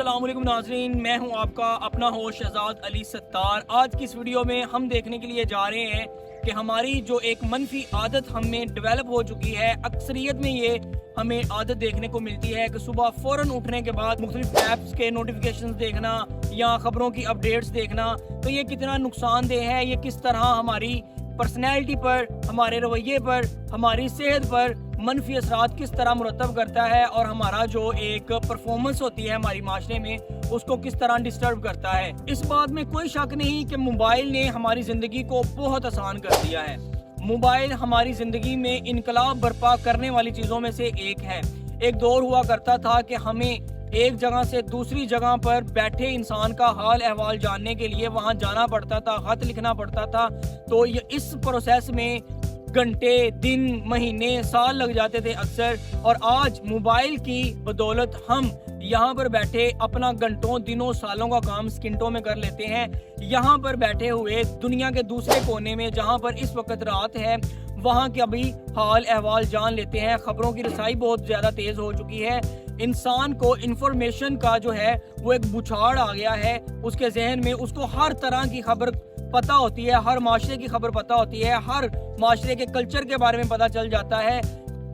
अस्सलाम वालेकुम नाज़रीन, मैं हूं आपका अपना होस्ट शहजाद अली सत्तार। आज की इस वीडियो में हम देखने के लिए जा रहे हैं कि हमारी जो एक मनफी आदत हमें डेवलप हो चुकी है, अक्सरियत में ये हमें आदत देखने को मिलती है कि सुबह फ़ौरन उठने के बाद मुख्तलिफ ऐप्स के नोटिफिकेशंस देखना या ख़बरों की अपडेट्स देखना, तो ये कितना नुकसानदेह है, ये किस तरह हमारी पर्सनैलिटी पर, हमारे रवैये पर, हमारी सेहत पर मनफी असरात किस तरह मुरतब करता है और हमारा जो एक परफॉर्मेंस होती है हमारी माशरे में उसको किस तरह डिस्टर्ब करता है। इस बात में कोई शक नहीं कि मोबाइल ने हमारी ज़िंदगी को बहुत आसान कर दिया है। मोबाइल हमारी ज़िंदगी में इनकलाब बर्पा करने वाली चीज़ों में से एक है। एक दौर हुआ करता था कि हमें एक जगह से दूसरी जगह पर बैठे इंसान का हाल अहवाल जानने के लिए वहाँ जाना पड़ता था, खत लिखना पड़ता था, तो इस प्रोसेस में घंटे, दिन, महीने, साल लग जाते थे अक्सर। और आज मोबाइल की बदौलत हम यहाँ पर बैठे अपना घंटों, दिनों, सालों का काम सेकंडों में कर लेते हैं। यहाँ पर बैठे हुए दुनिया के दूसरे कोने में जहाँ पर इस वक्त रात है वहाँ के अभी हाल अहवाल जान लेते हैं। खबरों की रसाई बहुत ज़्यादा तेज़ हो चुकी है। इंसान को इंफॉर्मेशन का जो है वो एक बुछाड़ आ गया है उसके जहन में। उसको हर तरह की खबर पता होती है, हर माशरे की खबर पता होती है, हर माशरे के कल्चर के बारे में पता चल जाता है।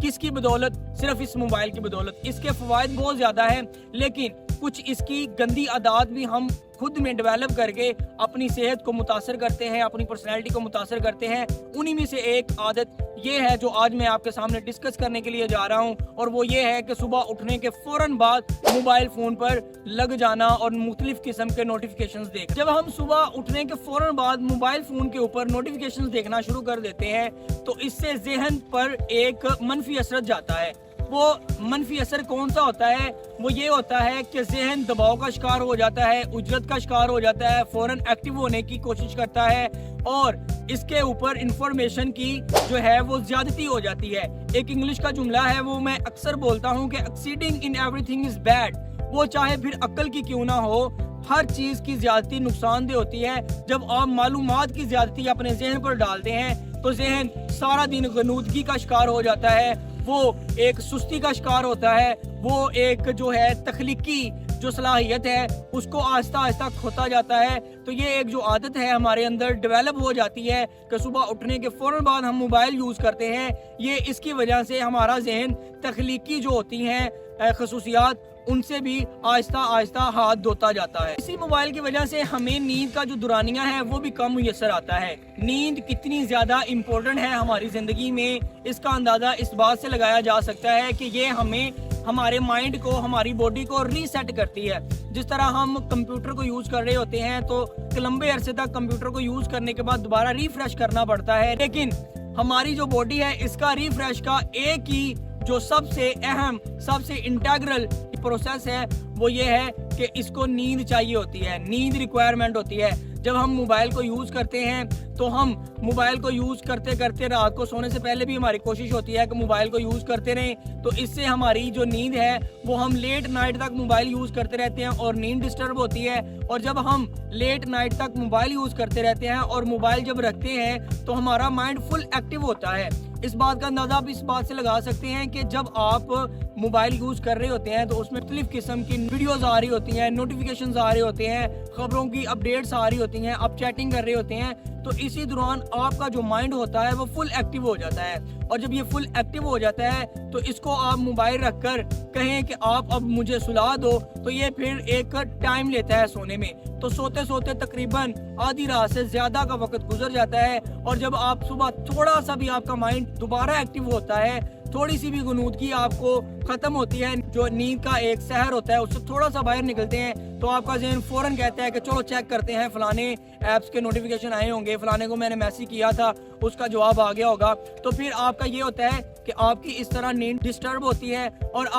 किसकी बदौलत? सिर्फ इस मोबाइल की बदौलत। इसके फ़वाइद बहुत ज़्यादा हैं, लेकिन कुछ इसकी गंदी आदत भी हम खुद में डेवलप करके अपनी सेहत को मुतासर करते हैं, अपनी पर्सनैलिटी को मुतासर करते हैं। उन्हीं में से एक आदत ये है जो आज मैं आपके सामने डिस्कस करने के लिए जा रहा हूं, और वो ये है कि सुबह उठने के फ़ौरन बाद मोबाइल फ़ोन पर लग जाना और मुख्तलिफ किस्म के नोटिफिकेशंस देखना। जब हम सुबह उठने के फ़ौरन बाद मोबाइल फ़ोन के ऊपर नोटिफिकेशंस देखना शुरू कर देते हैं तो इससे जहन पर एक मनफी असर जाता है। वो मनफी असर कौन सा होता है? वो ये होता है कि जहन दबाव का शिकार हो जाता है, उजरत का शिकार हो जाता है, फौरन एक्टिव होने की कोशिश करता है और इसके ऊपर इंफॉर्मेशन की जो है वो ज्यादती हो जाती है। एक इंग्लिश का जुमला है, वो मैं अक्सर बोलता हूँ कि exceeding in everything is bad. वो चाहे फिर अक्ल की क्यों ना हो, हर चीज की ज्यादती नुकसानदेह होती है। जब आप मालूमात की ज्यादती अपने जहन पर डालते हैं तो जहन सारा दिन गनूदगी का शिकार हो जाता है, वो एक सुस्ती का शिकार होता है, वो एक जो है तख्लीकी जो सलाहियत है उसको आहिस्ता आहिस्ता खोता जाता है। तो ये एक जो आदत है हमारे अंदर डेवलप हो जाती है कि सुबह उठने के फ़ौरन बाद हम मोबाइल यूज़ करते हैं। ये इसकी वजह से हमारा जहन तख्लीकी जो होती हैं खसूसियात उनसे भी आहिस्ता आहिस्ता हाथ धोता जाता है। इसी मोबाइल की वजह से हमें नींद का जो दुरानिया है वो भी कम मुयसर आता है। नींद कितनी ज़्यादा इम्पोर्टेंट है हमारी ज़िंदगी में, इसका अंदाज़ा इस बात से लगाया जा सकता है कि ये हमें, हमारे माइंड को, हमारी बॉडी को रीसेट करती है। जिस तरह हम कंप्यूटर को यूज़ कर रहे होते हैं तो लंबे अरसे तक कंप्यूटर को यूज़ करने के बाद दोबारा रिफ्रेश करना पड़ता है, लेकिन हमारी जो बॉडी है इसका रिफ्रेश का एक ही जो सबसे अहम, सबसे इंटीग्रल प्रोसेस है वो ये है कि इसको नींद चाहिए होती है, नींद रिक्वायरमेंट होती है। जब हम मोबाइल को यूज़ करते हैं तो हम मोबाइल को यूज़ करते करते रात को सोने से पहले भी हमारी कोशिश होती है कि मोबाइल को यूज़ करते रहें, तो इससे हमारी जो नींद है वो हम लेट नाइट तक मोबाइल यूज़ करते रहते हैं और नींद डिस्टर्ब होती है। और जब हम लेट नाइट तक मोबाइल यूज़ करते रहते हैं और मोबाइल जब रखते हैं तो हमारा माइंड फुल एक्टिव होता है। इस बात का अंदाज़ा आप इस बात से लगा सकते हैं कि जब आप मोबाइल यूज़ कर रहे होते हैं तो उसमें मुख्तलिफ किस्म की वीडियोज़ आ रही होती हैं, नोटिफिकेशंस आ रहे होते हैं, खबरों की अपडेट्स आ रही होती हैं, आप चैटिंग कर रहे होते हैं, तो इसी दौरान आपका जो माइंड होता है वो फुल एक्टिव हो जाता है। और जब ये फुल एक्टिव हो जाता है तो इसको आप मोबाइल रखकर कहें कि आप अब मुझे सुला दो, तो ये फिर एक टाइम लेता है सोने में। तो सोते सोते तकरीबन आधी रात से ज़्यादा का वक्त गुजर जाता है। और जब आप सुबह थोड़ा सा भी आपका माइंड दोबारा एक्टिव होता है, थोड़ी सी भी गुनूदगी आपको खत्म होती है, जो नींद का एक सहर होता है उससे थोड़ा सा बाहर निकलते हैं, तो आपका जहन फौरन कहता है कि चलो चेक करते हैं, फलाने ऐप्स के नोटिफिकेशन आए होंगे, फलाने को मैंने मैसेज किया था उसका जवाब आ गया होगा। तो फिर आपका ये होता है कि आपकी इस तरह नींद डिस्टर्ब होती है। और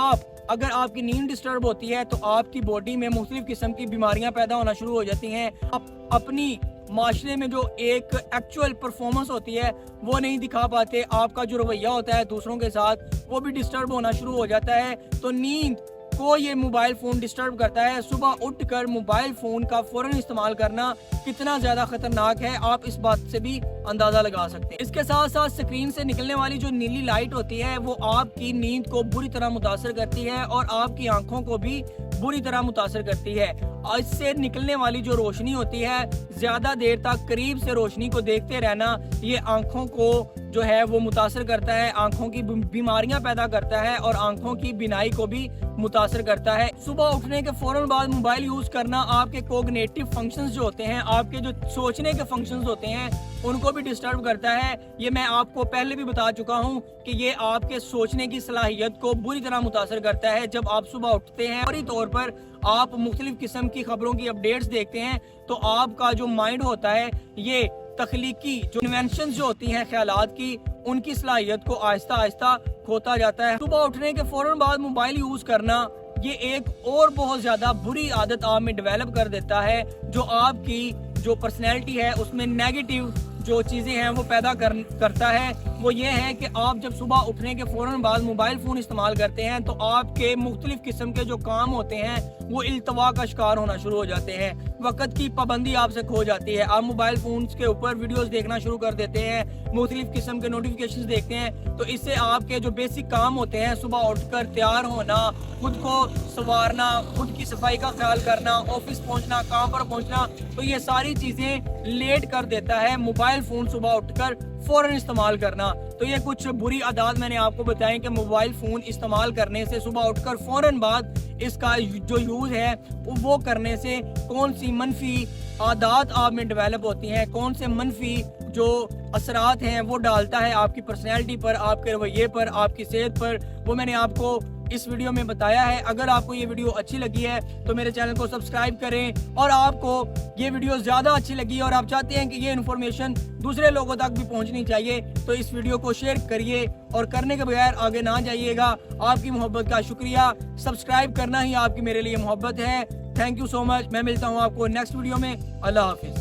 अगर आपकी नींद डिस्टर्ब होती है तो आपकी बॉडी में मुख्तलिफ किस्म की बीमारियां पैदा होना शुरू हो जाती हैं। आप अपनी माशरे में जो एक एक्चुअल परफॉर्मेंस होती है वो नहीं दिखा पाते, आपका जो रवैया होता है दूसरों के साथ वो भी डिस्टर्ब होना शुरू हो जाता है। तो नींद को ये मोबाइल फ़ोन डिस्टर्ब करता है। सुबह उठकर मोबाइल फ़ोन का फ़ौरन इस्तेमाल करना कितना ज़्यादा ख़तरनाक है आप इस बात से भी अंदाज़ा लगा सकते हैं। इसके साथ साथ स्क्रीन से निकलने वाली जो नीली लाइट होती है वो आपकी नींद को बुरी तरह मुतासर करती है और आपकी आंखों को भी बुरी तरह मुतासर करती है। इससे निकलने वाली जो रोशनी होती है, ज़्यादा देर तक करीब से रोशनी को देखते रहना, ये आँखों को जो है वो मुतासर करता है, आँखों की बीमारियां पैदा करता है और आँखों की बिनाई को भी मुतासर करता है। सुबह उठने के फौरन बाद मोबाइल यूज़ करना आपके कोग्निटिव फंक्शंस जो होते हैं, आपके जो सोचने के फंक्शंस होते हैं, उनको भी डिस्टर्ब करता है। ये मैं आपको पहले भी बता चुका हूँ कि ये आपके सोचने की सलाहियत को बुरी तरह मुतासर करता है। जब आप सुबह उठते हैं, फौरी तौर पर आप मुख्तलिफ किस्म की खबरों की अपडेट्स देखते हैं, तो आपका जो माइंड होता है, ये तख्लीकी जो इन्वेंशन जो होती हैं ख्यालात की, उनकी सलाहियत को आहिस्ता आहिस्ता खोता जाता है। सुबह उठने के फौरन बाद मोबाइल यूज करना, ये एक और बहुत ज्यादा बुरी आदत आप में डेवलप कर देता है, जो आपकी जो पर्सनैलिटी है उसमें नेगेटिव जो चीज़ें हैं वो पैदा करता है। वो ये है कि आप जब सुबह उठने के फौरन बाद मोबाइल फ़ोन इस्तेमाल करते हैं, तो आपके मुख्तलिफ किस्म के जो काम होते हैं वो इल्तवा का शिकार होना शुरू हो जाते हैं। वक्त की पाबंदी आपसे खो जाती है। आप मोबाइल फ़ोन के ऊपर वीडियोस देखना शुरू कर देते हैं, मुख्तलिफ किस्म के नोटिफिकेशंस देखते हैं, तो इससे आपके जो बेसिक काम होते हैं, सुबह उठकर तैयार होना, खुद को संवारना, खुद की सफाई का ख्याल करना, ऑफिस पहुंचना, काम पर पहुंचना, तो ये सारी चीज़ें लेट कर देता है मोबाइल फ़ोन सुबह उठकर फ़ौरन इस्तेमाल करना। तो ये कुछ बुरी आदत मैंने आपको बताएं कि मोबाइल फ़ोन इस्तेमाल करने से सुबह उठकर फ़ौरन बाद इसका जो यूज़ है वो करने से कौन सी मनफी आदत आप में डेवलप होती हैं, कौन से मनफी जो असरात हैं वो डालता है आपकी पर्सनैलिटी पर, आपके रवैये पर, आपकी सेहत पर, वो मैंने आपको इस वीडियो में बताया है। अगर आपको ये वीडियो अच्छी लगी है तो मेरे चैनल को सब्सक्राइब करें, और आपको ये वीडियो ज़्यादा अच्छी लगी और आप चाहते हैं कि ये इन्फॉर्मेशन दूसरे लोगों तक भी पहुंचनी चाहिए, तो इस वीडियो को शेयर करिए और करने के बगैर आगे ना जाइएगा। आपकी मोहब्बत का शुक्रिया। सब्सक्राइब करना ही आपकी मेरे लिए मोहब्बत है। Thank you so much. मैं मिलता हूँ आपको नेक्स्ट वीडियो में। अल्लाह हाफिज़।